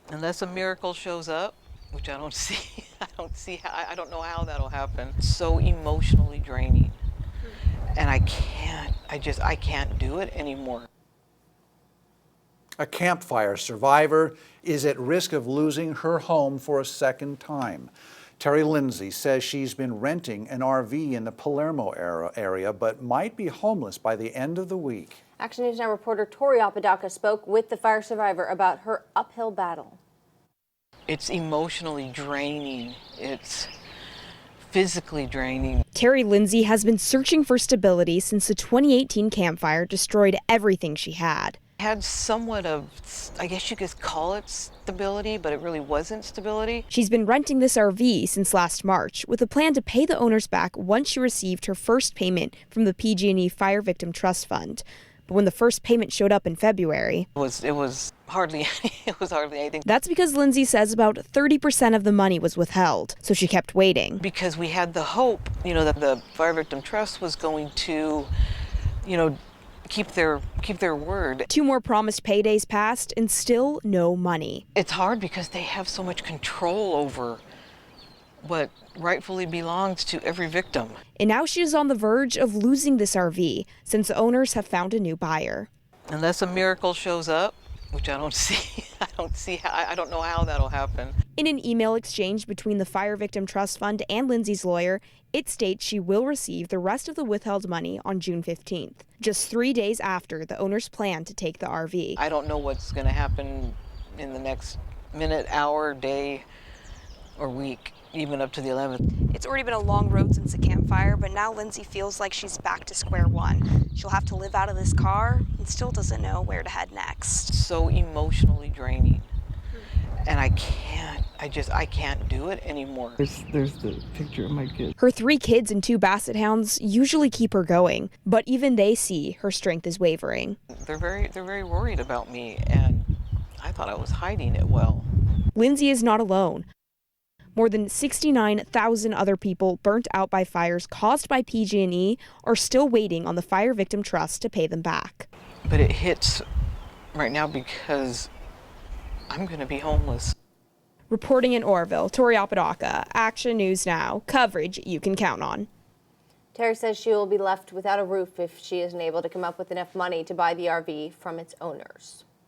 Unless a miracle shows up, which I don't see. I don't know how that'll happen. It's so emotionally draining. And I can't do it anymore. A campfire survivor is at risk of losing her home for a second time. Teri Lindsay says she's been renting an RV in the Palermo area, but might be homeless by the end of the week. Action News Now reporter Tori Apodaca spoke with the fire survivor about her uphill battle. It's emotionally draining. It's physically draining. Teri Lindsay has been searching for stability since the 2018 campfire destroyed everything she had. Had somewhat of, I guess you could call it stability, but it really wasn't stability. She's been renting this RV since last March with a plan to pay the owners back once she received her first payment from the PG&E Fire Victim Trust fund. But when the first payment showed up in February, It was hardly anything. That's because Lindsay says about 30% of the money was withheld, so she kept waiting. Because we had the hope, that the Fire Victim Trust was going to, keep their word. 2 more promised paydays passed and still no money. It's hard because they have so much control over what rightfully belongs to every victim. And now she is on the verge of losing this RV since the owners have found a new buyer. Unless a miracle shows up, which I don't see. I don't know how that'll happen. In an email exchange between the Fire Victim Trust Fund and Lindsay's lawyer, it states she will receive the rest of the withheld money on June 15th, just 3 days after the owners plan to take the RV. I don't know what's going to happen in the next minute, hour, day, or week, even up to the 11th. It's already been a long road since the campfire, but now Lindsay feels like she's back to square one. She'll have to live out of this car and still doesn't know where to head next. So emotionally draining. And I can't do it anymore. There's the picture of my kid. Her 3 kids and 2 basset hounds usually keep her going, but even they see her strength is wavering. They're very worried about me, and I thought I was hiding it well. Lindsay is not alone. More than 69,000 other people burnt out by fires caused by PG&E are still waiting on the Fire Victim Trust to pay them back. But it hits right now because I'm going to be homeless. Reporting in Orville, Tori Apodaca, Action News Now, coverage you can count on. Teri says she will be left without a roof if she isn't able to come up with enough money to buy the RV from its owners.